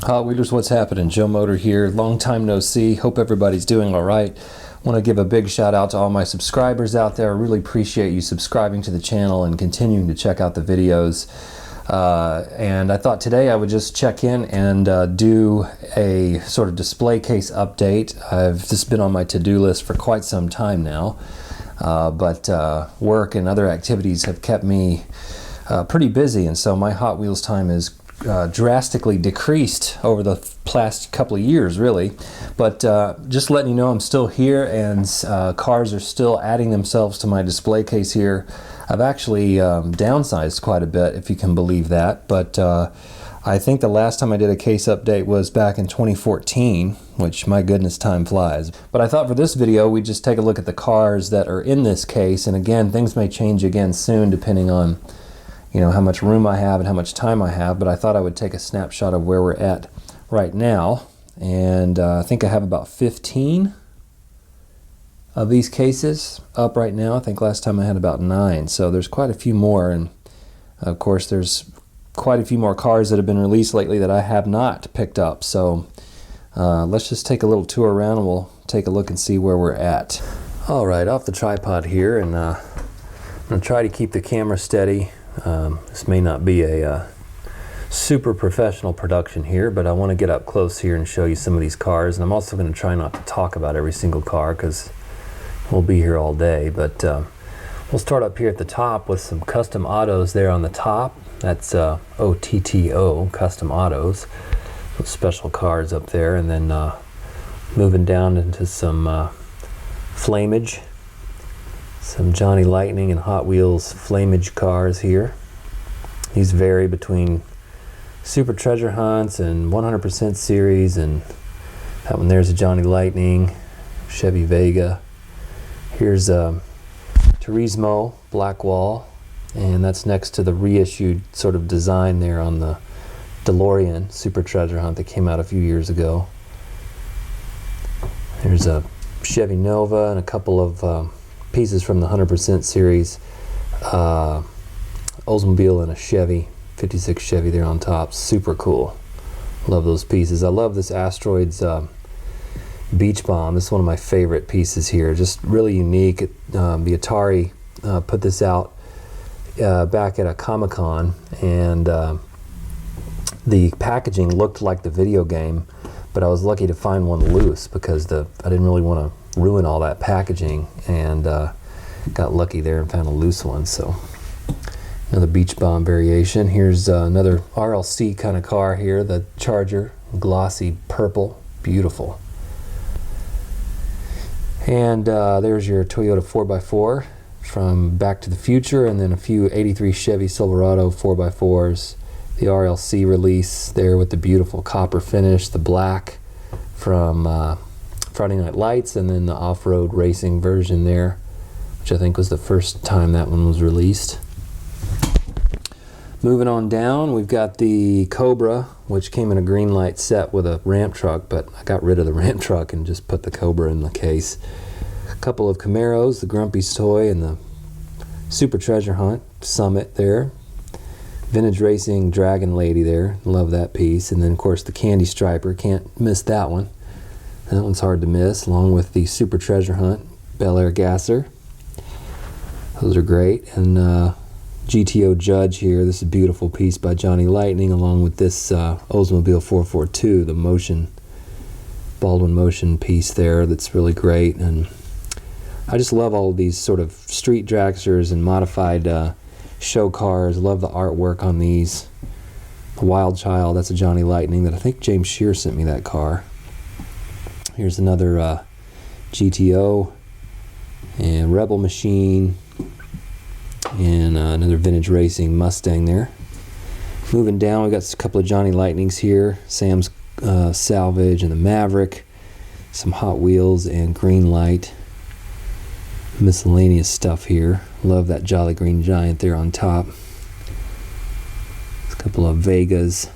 Hot Wheelers, what's happening? Joe Motor here. Long time no see. Hope everybody's doing all right. Want to give a big shout out to all my subscribers out there. I really appreciate you subscribing to the channel and continuing to check out the videos. And I thought today I would just check in and do a sort of display case update. I've just been on my to-do list for quite some time now, but work and other activities have kept me pretty busy, and so my Hot Wheels time is drastically decreased over the past couple of years, really. But just letting you know, I'm still here, and cars are still adding themselves to my display case here. I've actually downsized quite a bit, if you can believe that. But I think the last time I did a case update was back in 2014, which, my goodness, time flies. But I thought for this video we'd just take a look at the cars that are in this case, and again, things may change again soon depending on how much room I have and how much time I have, but I thought I would take a snapshot of where we're at right now. And I think I have about 15 of these cases up right now. I think last time I had about 9, so there's quite a few more. And of course there's quite a few more cars that have been released lately that I have not picked up. So let's just take a little tour around and we'll take a look and see where we're at. Alright, off the tripod here, and I'm going to try to keep the camera steady. This may not be a super professional production here, but I want to get up close here and show you some of these cars. And I'm also going to try not to talk about every single car because we'll be here all day. But we'll start up here at the top with some custom autos there on the top. That's OTTO, custom autos. Those special cars up there. And then moving down into some flamage. Some Johnny Lightning and Hot Wheels flamage cars here. These vary between Super Treasure Hunts and 100% series, and that one there's a Johnny Lightning, Chevy Vega. Here's a Turismo Black Wall, and that's next to the reissued sort of design there on the DeLorean Super Treasure Hunt that came out a few years ago. There's a Chevy Nova and a couple of pieces from the 100% series, Oldsmobile and a Chevy, 56 Chevy there on top. Super cool. Love those pieces. I love this Asteroids Beach Bomb. This is one of my favorite pieces here. Just really unique. The Atari put this out back at a Comic-Con, and the packaging looked like the video game, but I was lucky to find one loose because I didn't really want to ruin all that packaging, and got lucky there and found a loose one. So another Beach Bomb variation. Here's another RLC kind of car here, the Charger, glossy purple, beautiful. And there's your Toyota 4x4 from Back to the Future, and then a few 83 Chevy Silverado 4x4s. The RLC release there with the beautiful copper finish, the black from Friday Night Lights, and then the off-road racing version there, which I think was the first time that one was released. Moving on down, we've got the Cobra, which came in a green light set with a ramp truck, but I got rid of the ramp truck and just put the Cobra in the case. A couple of Camaros, the Grumpy's Toy and the Super Treasure Hunt Summit there. Vintage Racing Dragon Lady there, love that piece. And then of course the Candy Striper, can't miss that one. That one's hard to miss, along with the Super Treasure Hunt Bel Air Gasser. Those are great. And GTO Judge here, this is a beautiful piece by Johnny Lightning, along with this Oldsmobile 442, the Baldwin Motion piece there that's really great. And I just love all of these sort of street dragsters and modified show cars. Love the artwork on these. The Wild Child, that's a Johnny Lightning that I think James Shear sent me that car. Here's another GTO and Rebel Machine, and another Vintage Racing Mustang there. Moving down, we've got a couple of Johnny Lightnings here, Sam's Salvage and the Maverick, some Hot Wheels and Green Light. Miscellaneous stuff here. Love that Jolly Green Giant there on top. A couple of Vegas.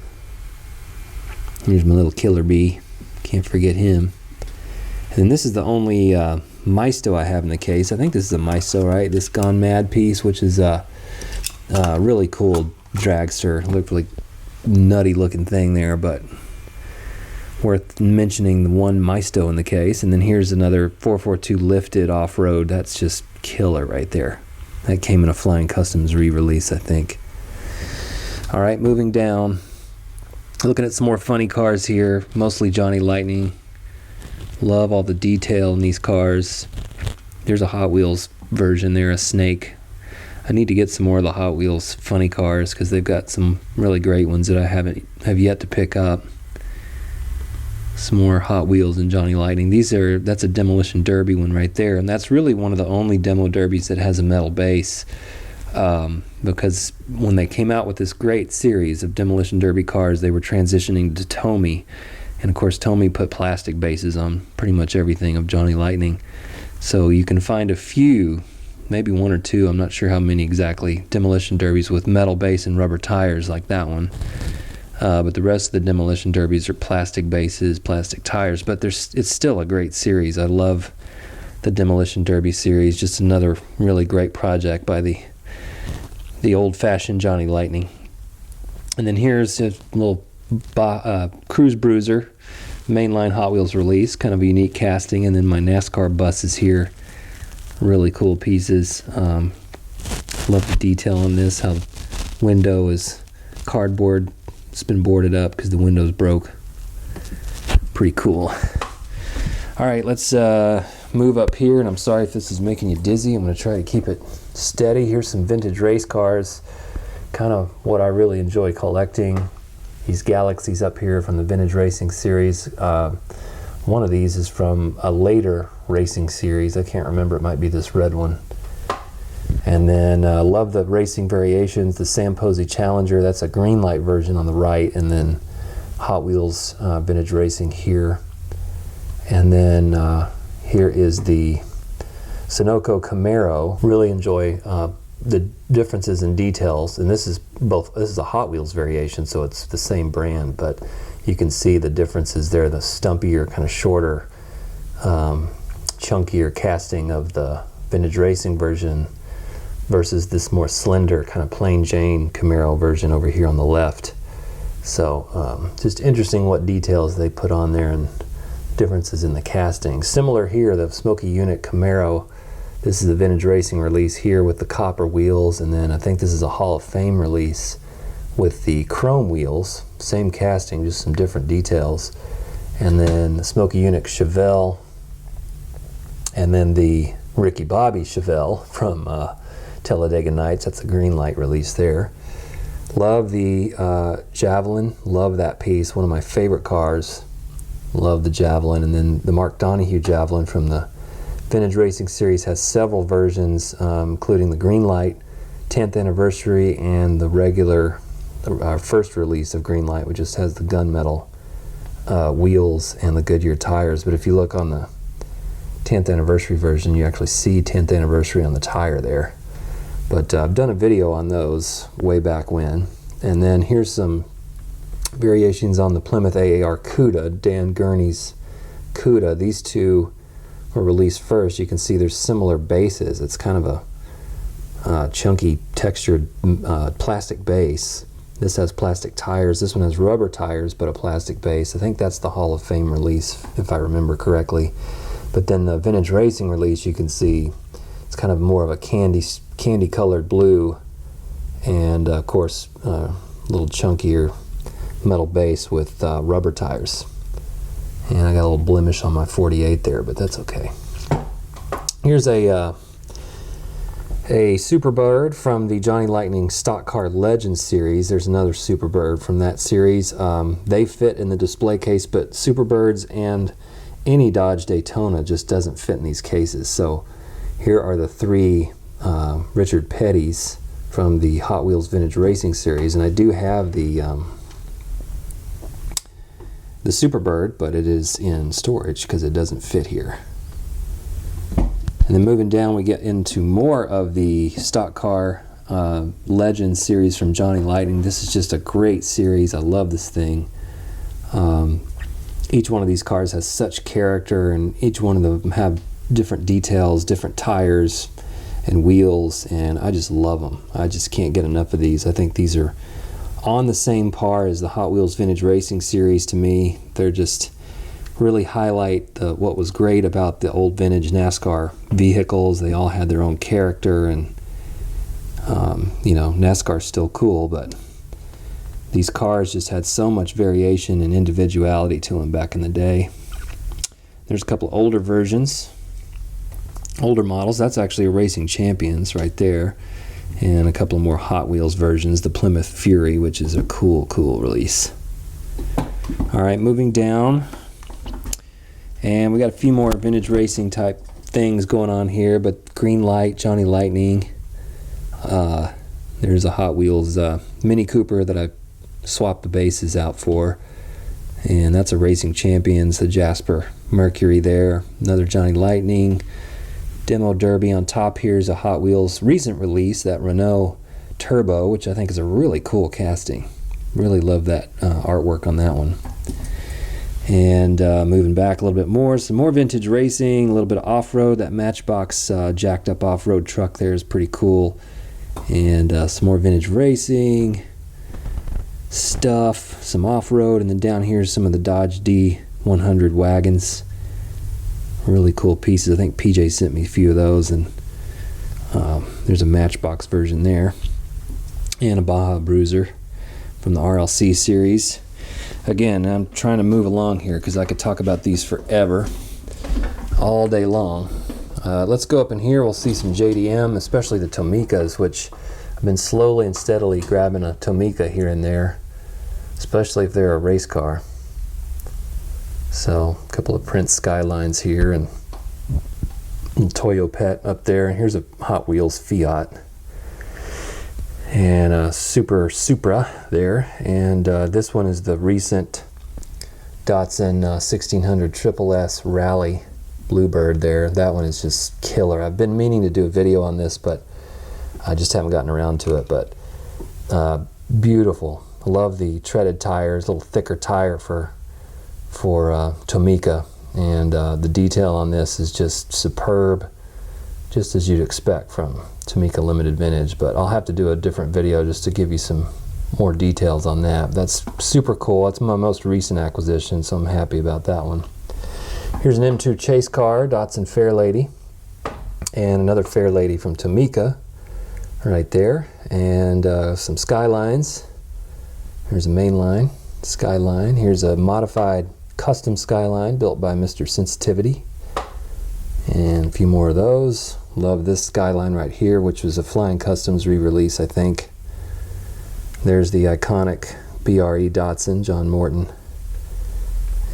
Here's my little Killer Bee. Can't forget him. And then this is the only Maisto I have in the case. I think this is a Maisto, right? This Gone Mad piece, which is a really cool dragster. Looked like nutty looking thing there, but Worth mentioning the one Maisto in the case. And then here's another 442 lifted off-road. That's just killer right there. That came in a Flying Customs re-release, I think. All right, moving down. Looking at some more funny cars here, mostly Johnny Lightning. Love all the detail in these cars. There's a Hot Wheels version there, a snake. I need to get some more of the Hot Wheels funny cars because they've got some really great ones that I have yet to pick up. Some more Hot Wheels and Johnny Lightning. That's a Demolition Derby one right there, and that's really one of the only demo derbies that has a metal base, because when they came out with this great series of Demolition Derby cars, they were transitioning to Tomy, and of course Tomy put plastic bases on pretty much everything of Johnny Lightning. So you can find a few, maybe one or two, I'm not sure how many exactly, Demolition Derbies with metal base and rubber tires like that one. But the rest of the Demolition Derbies are plastic bases, plastic tires, but it's still a great series. I love the Demolition Derby series. Just another really great project by the old-fashioned Johnny Lightning. And then here's a little Cruise Bruiser mainline Hot Wheels release, kind of a unique casting. And then my NASCAR buses here, really cool pieces. Love the detail on this, how the window is cardboard. It's been boarded up because the window's broke. Pretty cool. All right, let's move up here, and I'm sorry if this is making you dizzy. I'm going to try to keep it steady. Here's some vintage race cars, kind of what I really enjoy collecting. These Galaxies up here from the Vintage Racing series. One of these is from a later racing series. I can't remember, it might be this red one. And then love the racing variations, the Sam Posey Challenger, that's a green light version on the right, and then Hot Wheels Vintage Racing here. And then here is the Sunoco Camaro. Really enjoy the differences in details, and this is a Hot Wheels variation, so it's the same brand, but you can see the differences there, the stumpier, kind of shorter, chunkier casting of the Vintage Racing version versus this more slender, kind of plain Jane Camaro version over here on the left. So just interesting what details they put on there and differences in the casting. Similar here, the Smoky Unit Camaro. This is a Vintage Racing release here with the copper wheels, and then I think this is a Hall of Fame release with the chrome wheels. Same casting, just some different details. And then the Smoky Unit Chevelle, and then the Ricky Bobby Chevelle from Talladega Nights. That's a green light release there. Love the Javelin, love that piece, one of my favorite cars. Love the Javelin. And then the Mark Donahue Javelin from the Vintage Racing series has several versions, including the green light 10th anniversary and the regular first release of green light, which just has the gunmetal wheels and the Goodyear tires. But if you look on the 10th anniversary version, you actually see 10th anniversary on the tire there. But I've done a video on those way back when. And then here's some variations on the Plymouth AAR Cuda, Dan Gurney's Cuda. These two were released first. You can see there's similar bases. It's kind of a chunky textured plastic base. This has plastic tires. This one has rubber tires but a plastic base. I think that's the Hall of Fame release if I remember correctly. But then the Vintage Racing release, you can see it's kind of more of a candy colored blue, and of course a little chunkier metal base with rubber tires. And I got a little blemish on my 48 there, but that's okay. Here's a Superbird from the Johnny Lightning Stock Car Legends series. There's another Superbird from that series. They fit in the display case, but Superbirds and any Dodge Daytona just doesn't fit in these cases. So here are the three Richard Pettys from the Hot Wheels Vintage Racing series, and I do have the Superbird, but it is in storage because it doesn't fit here. And then moving down, we get into more of the Stock Car Legends series from Johnny Lightning. This is just a great series. I love this thing. Each one of these cars has such character, and each one of them have different details, different tires and wheels, and I just love them. I just can't get enough of these. I think these are on the same par as the Hot Wheels Vintage Racing series to me. They're just really highlight what was great about the old vintage NASCAR vehicles. They all had their own character, and you know, NASCAR's still cool, but these cars just had so much variation and individuality to them back in the day. There's a couple of older versions, older models. That's actually a Racing Champions right there, and a couple of more Hot Wheels versions, the Plymouth Fury, which is a cool release. All right, moving down, and we got a few more vintage racing type things going on here, but Green Light, Johnny Lightning. There's a Hot Wheels Mini Cooper that I swapped the bases out for, and that's a Racing Champions, the Jasper Mercury there. Another Johnny Lightning. Demo Derby on top here is a Hot Wheels recent release, that Renault Turbo, which I think is a really cool casting. Really love that artwork on that one. And moving back a little bit more, some more vintage racing, a little bit of off-road. That Matchbox jacked up off-road truck there is pretty cool. And some more vintage racing stuff, some off-road, and then down here is some of the Dodge D100 wagons. Really cool pieces. I think PJ sent me a few of those, and there's a Matchbox version there, and a Baja Bruiser from the RLC series. Again, I'm trying to move along here because I could talk about these forever, all day long. Let's go up in here. We'll see some JDM, especially the Tomicas, which I've been slowly and steadily grabbing a Tomica here and there, especially if they're a race car. So a couple of Prince Skylines here, and Toyo Pet up there. And here's a Hot Wheels Fiat, and a Super Supra there. And this one is the recent Datsun 1600 Triple S Rally Bluebird there. That one is just killer. I've been meaning to do a video on this, but I just haven't gotten around to it. But beautiful. I love the treaded tires, a little thicker tire for Tomica, and the detail on this is just superb, just as you'd expect from Tomica Limited Vintage. But I'll have to do a different video just to give you some more details on that. That's super cool. That's my most recent acquisition, so I'm happy about that one. Here's an M2 chase car, Datsun Fairlady, and another Fairlady from Tomica right there, and some Skylines. Here's a mainline Skyline. Here's a modified custom Skyline built by Mr. Sensitivity, and a few more of those. Love this Skyline right here, which was a Flying Customs re-release, I think. There's the iconic BRE Datsun, John Morton,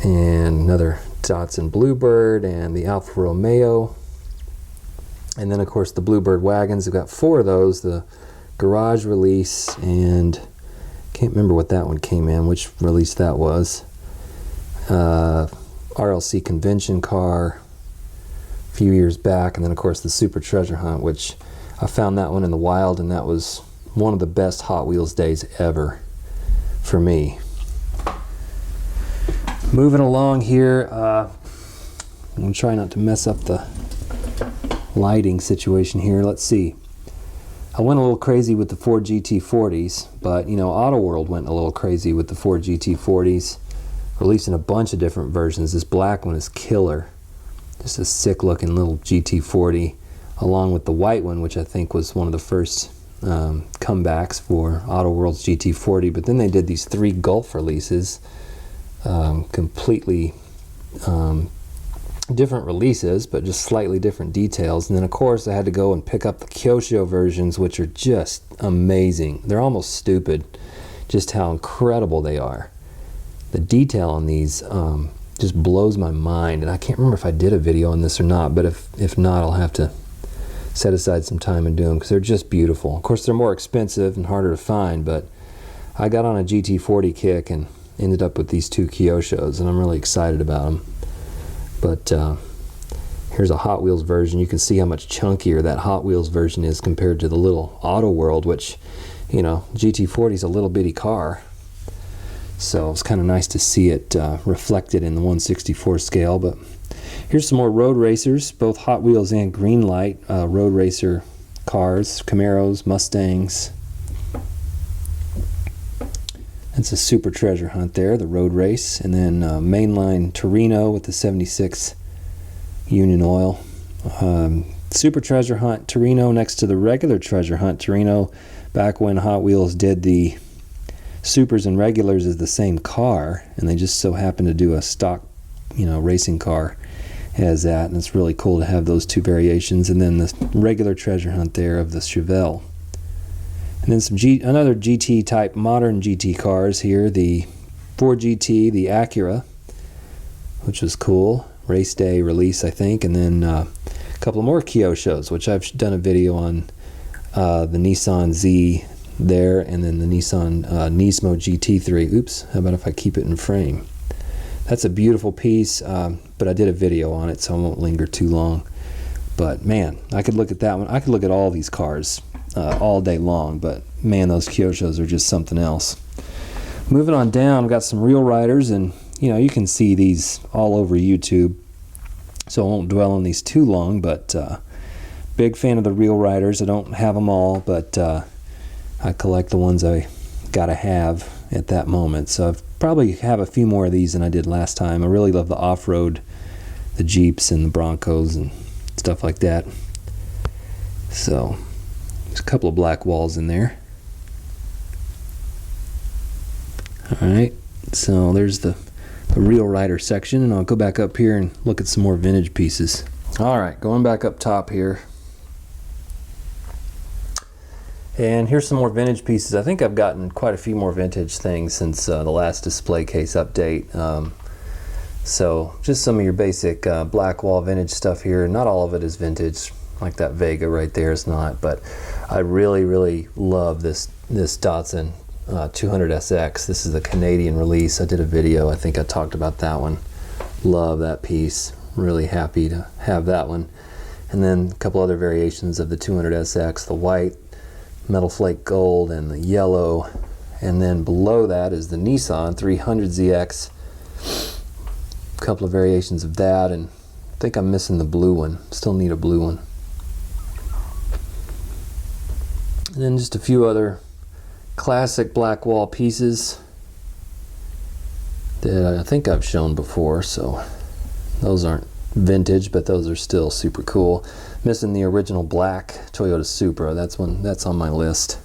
and another Datsun Bluebird, and the Alfa Romeo, and then of course the Bluebird wagons. We've got 4 of those, the garage release, and can't remember what that one came in, which release that was. RLC convention car a few years back, and then of course the Super Treasure Hunt, which I found that one in the wild, and that was one of the best Hot Wheels days ever for me. Moving along here, I'm going to try not to mess up the lighting situation here. Let's see. I went a little crazy with the Ford GT40s, but you know, Auto World went a little crazy with the Ford GT40s, releasing a bunch of different versions. This black one is killer. Just a sick looking little GT40, along with the white one, which I think was one of the first comebacks for Auto World's GT40. But then they did these 3 Gulf releases, completely different releases, but just slightly different details. And then of course I had to go and pick up the Kyosho versions, which are just amazing. They're almost stupid, just how incredible they are. The detail on these just blows my mind, and I can't remember if I did a video on this or not, but if not, I'll have to set aside some time and do them, because they're just beautiful. Of course they're more expensive and harder to find, but I got on a GT40 kick and ended up with these 2 Kyoshos, and I'm really excited about them. But here's a Hot Wheels version. You can see how much chunkier that Hot Wheels version is compared to the little Auto World, which, you know, GT40 is a little bitty car. So it's kind of nice to see it reflected in the 1/64 scale. But here's some more road racers, both Hot Wheels and Green Light road racer cars, Camaros, Mustangs. It's a super treasure hunt there, the road race. And then mainline Torino with the 76 Union Oil. Super treasure hunt Torino next to the regular treasure hunt Torino, back when Hot Wheels did the supers and regulars as the same car, and they just so happened to do a stock, racing car as that, and it's really cool to have those two variations. And then the regular treasure hunt there of the Chevelle. And then another GT type modern GT cars here, the Ford GT, the Acura, which was cool, race day release I think, and then a couple more Kyosho's, which I've done a video on, the Nissan Z there, and then the Nissan Nismo GT3. Oops, how about if I keep it in frame? That's a beautiful piece, but I did a video on it, so I won't linger too long. But man, I could look at that one. I could look at all these cars all day long, but man, those Kyosho's are just something else. Moving on down, I've got some Real Riders, and you can see these all over YouTube, so I won't dwell on these too long, but big fan of the Real Riders. I don't have them all, but I collect the ones I gotta have at that moment. So I probably have a few more of these than I did last time. I really love the off-road, the Jeeps and the Broncos and stuff like that. So there's a couple of black walls in there. Alright, so there's the Real Rider section, and I'll go back up here and look at some more vintage pieces. Alright, going back up top here. And here's some more vintage pieces. I think I've gotten quite a few more vintage things since the last display case update. So just some of your basic black wall vintage stuff here. Not all of it is vintage, like that Vega right there is not, but I really love this Datsun 200SX. This is the Canadian release. I did a video, I think I talked about that one. Love that piece. Really happy to have that one. And then a couple other variations of the 200SX, the white, metal flake gold, and the yellow. And then below that is the Nissan 300ZX. A couple of variations of that, and I think I'm missing the blue one. Still need a blue one. And then just a few other classic black wall pieces that I think I've shown before, so those aren't vintage, but those are still super cool. Missing the original black Toyota Supra. That's on my list.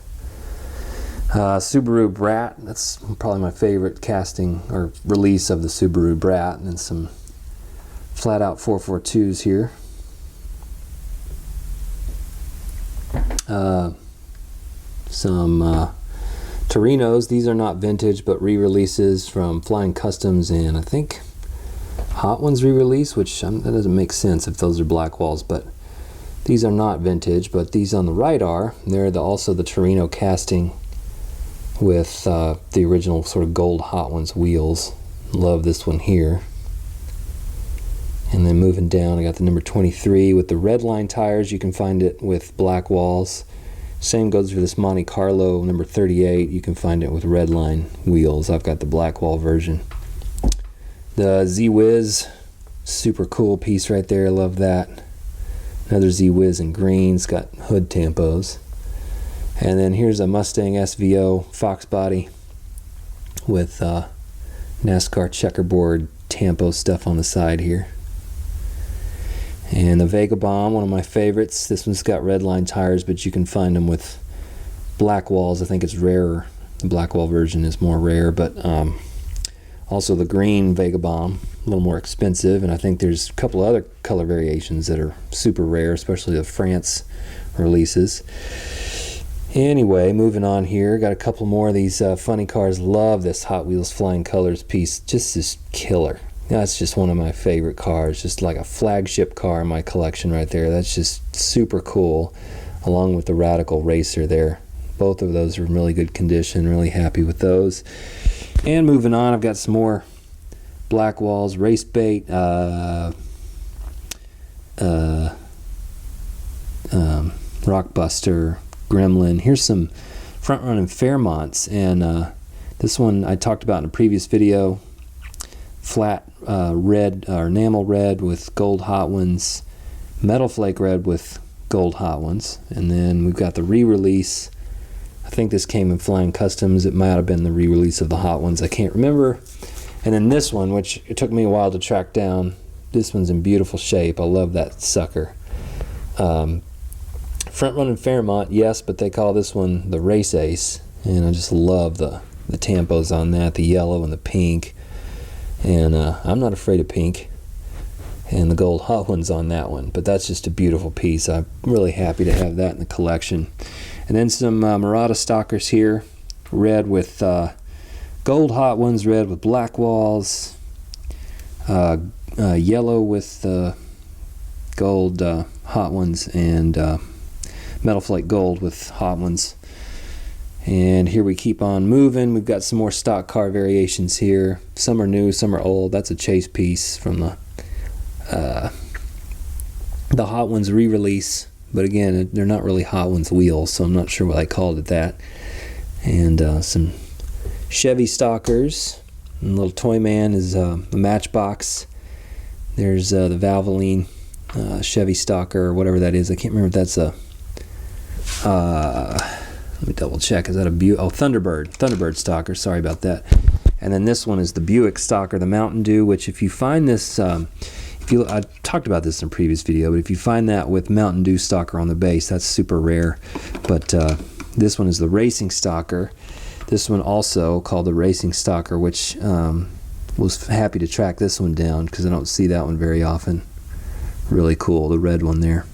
Subaru Brat. That's probably my favorite casting or release of the Subaru Brat. And then some flat out 442s here. Some Torinos. These are not vintage, but re-releases from Flying Customs, and I think Hot Ones re-release, which that doesn't make sense if those are black walls, but these are not vintage. But these on the right are. They're also the Torino casting with the original sort of gold Hot Ones wheels. Love this one here. And then moving down, I got the number 23 with the red line tires. You can find it with black walls. Same goes for this Monte Carlo number 38. You can find it with red line wheels. I've got the black wall version. The Z-Wiz, super cool piece right there. Love that. Another Z-Wiz in green. It's got hood tampos. And then here's a Mustang SVO Fox body with NASCAR checkerboard tampo stuff on the side here. And the Vega Bomb, one of my favorites. This one's got red line tires, but you can find them with black walls. I think it's rarer. The black wall version is more rare, but also the green Vega Bomb, a little more expensive, and I think there's a couple other color variations that are super rare, especially the France releases. Anyway, moving on here, got a couple more of these funny cars. Love this Hot Wheels Flying Colors piece. Just this killer. That's just one of my favorite cars. Just like a flagship car in my collection right there. That's just super cool, along with the Radical Racer there. Both of those are in really good condition. Really happy with those. And moving on, I've got some more black walls, race bait, Rockbuster, Gremlin. Here's some front running Fairmonts, and this one I talked about in a previous video. Flat red or enamel red with gold Hot Ones, metal flake red with gold Hot Ones, and then we've got the re-release I think this came in Flying Customs. It might have been the re-release of the Hot Ones. I can't remember. And then this one, which it took me a while to track down. This one's in beautiful shape. I love that sucker. Front running Fairmont, yes, but they call this one the Race Ace. And I just love the tampos on that, the yellow and the pink. And I'm not afraid of pink. And the gold Hot Ones on that one. But that's just a beautiful piece. I'm really happy to have that in the collection. And then some Murata Stalkers here. Red with gold Hot Ones, red with black walls. Yellow with gold Hot Ones, and Metal Flake Gold with Hot Ones. And here we keep on moving. We've got some more stock car variations here. Some are new, some are old. That's a chase piece from the Hot Ones re-release. But again, they're not really Hot Ones wheels, so I'm not sure why I called it that. And some Chevy Stalkers. And little Toy Man is a Matchbox. There's the Valvoline Chevy Stalker, or whatever that is. I can't remember if that's a... let me double check. Is that a Thunderbird Stalker. Sorry about that. And then this one is the Buick Stalker, the Mountain Dew, which if you find this... I talked about this in a previous video, but if you find that with Mountain Dew Stalker on the base, that's super rare. But this one is the Racing Stalker. This one also called the Racing Stalker, which was happy to track this one down because I don't see that one very often. Really cool, the red one there.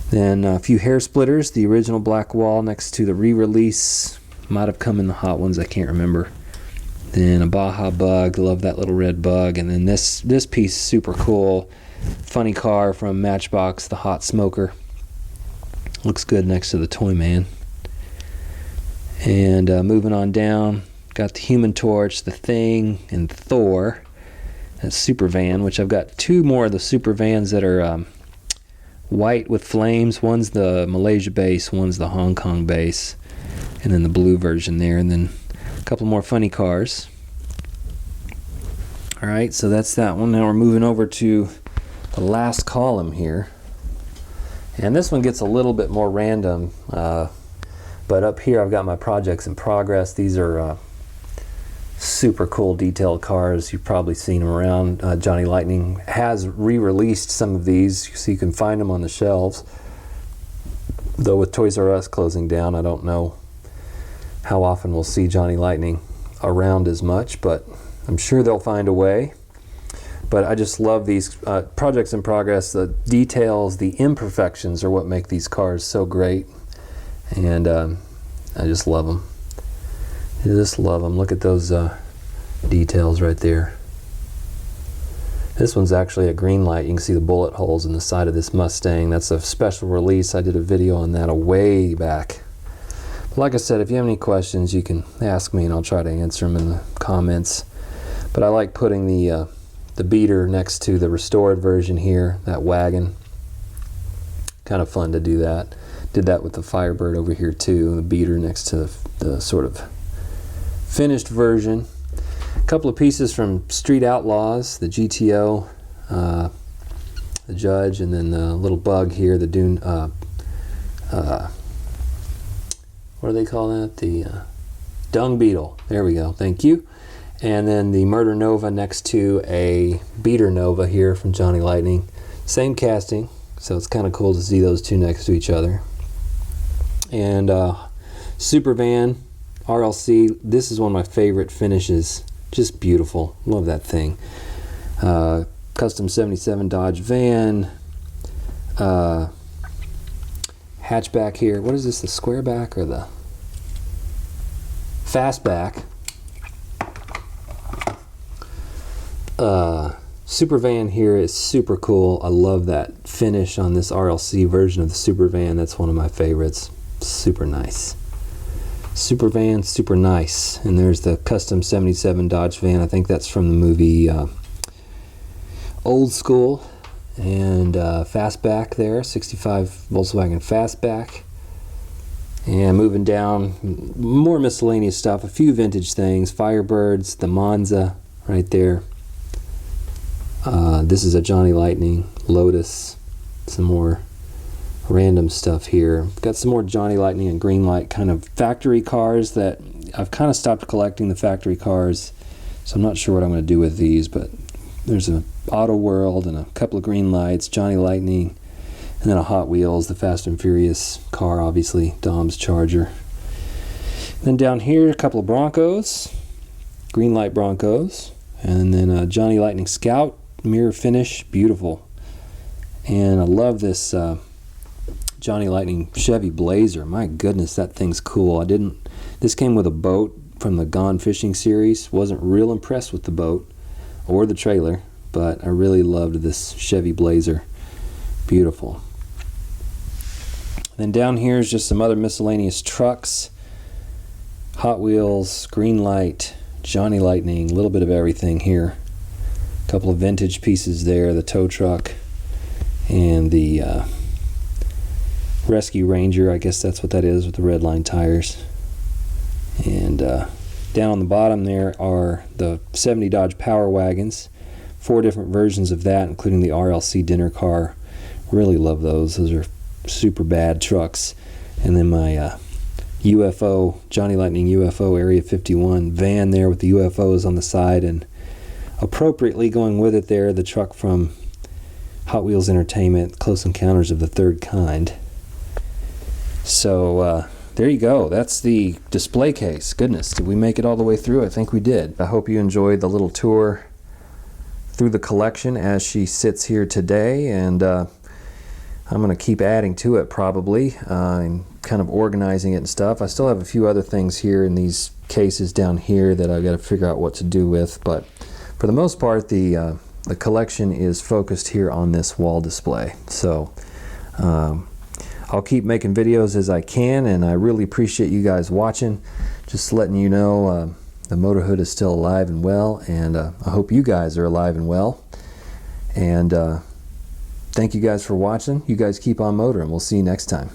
Then a few hair splitters, the original black wall next to the re-release. Might have come in the Hot Ones, I can't remember. Then a Baja Bug, love that little red bug. And then this piece, super cool. Funny car from Matchbox, the Hot Smoker. Looks good next to the Toy Man. And moving on down, got the Human Torch, the Thing, and Thor. That Super Van, which I've got two more of the Super Vans that are white with flames. One's the Malaysia base, one's the Hong Kong base. And then the blue version there. And then a couple more funny cars. Alright, so that's that one. Now we're moving over to the last column here. And this one gets a little bit more random. But up here I've got my projects in progress. These are super cool detailed cars. You've probably seen them around. Johnny Lightning has re-released some of these, so you can find them on the shelves. Though with Toys R Us closing down, I don't know how often we'll see Johnny Lightning around as much, but I'm sure they'll find a way. But I just love these projects in progress. The details, the imperfections are what make these cars so great. And I just love them. I just love them. Look at those details right there. This one's actually a green light. You can see the bullet holes in the side of this Mustang. That's a special release. I did a video on that a way back. But like I said, if you have any questions, you can ask me and I'll try to answer them in the comments. But I like putting the beater next to the restored version here, that wagon. Kind of fun to do that. Did that with the Firebird over here too, the beater next to the sort of finished version. A couple of pieces from Street Outlaws, the GTO, the Judge, and then the little bug here, the Dune, what do they call that? The Dung Beetle. There we go, thank you. And then the Murder Nova next to a Beater Nova here from Johnny Lightning. Same casting, so it's kind of cool to see those two next to each other. And Super Van RLC, this is one of my favorite finishes. Just beautiful, love that thing. Custom 77 Dodge Van, hatchback here. What is this, the square back or the fastback? Super Van here is super cool. I love that finish on this RLC version of the Super Van. That's one of my favorites. Super nice. Super Van, super nice. And there's the custom 77 Dodge Van. I think that's from the movie Old School. And fastback there, 65 Volkswagen fastback. And moving down, more miscellaneous stuff, a few vintage things, Firebirds, the Monza right there. This is a Johnny Lightning, Lotus, some more random stuff here. Got some more Johnny Lightning and Greenlight kind of factory cars that I've kind of stopped collecting the factory cars, so I'm not sure what I'm going to do with these, but there's an Auto World and a couple of Greenlights, Johnny Lightning, and then a Hot Wheels, the Fast and Furious car, obviously, Dom's Charger. Then down here, a couple of Broncos, Greenlight Broncos, and then a Johnny Lightning Scout, mirror finish, beautiful. And I love this Johnny Lightning Chevy Blazer. My goodness, that thing's cool. This came with a boat from the Gone Fishing series. Wasn't real impressed with the boat or the trailer, but I really loved this Chevy Blazer. Beautiful. Then down here is just some other miscellaneous trucks. Hot Wheels, Greenlight, Johnny Lightning, a little bit of everything here. A couple of vintage pieces there, the tow truck and the Rescue Ranger, I guess that's what that is, with the red line tires. And down on the bottom there are the 70 Dodge Power Wagons, 4 different versions of that, including the RLC dinner car. Really love those. Those are super bad trucks. And then my UFO, Johnny Lightning UFO Area 51 van there with the UFOs on the side, and appropriately going with it there, the truck from Hot Wheels Entertainment, Close Encounters of the Third Kind. So there you go. That's the display case. Goodness, did we make it all the way through? I think we did. I hope you enjoyed the little tour through the collection as she sits here today, and I'm going to keep adding to it probably, and kind of organizing it and stuff. I still have a few other things here in these cases down here that I've got to figure out what to do with, but for the most part the collection is focused here on this wall display. So I'll keep making videos as I can, and I really appreciate you guys watching. Just letting you know the Motorhood is still alive and well, and I hope you guys are alive and well. And thank you guys for watching. You guys keep on motoring. We'll see you next time.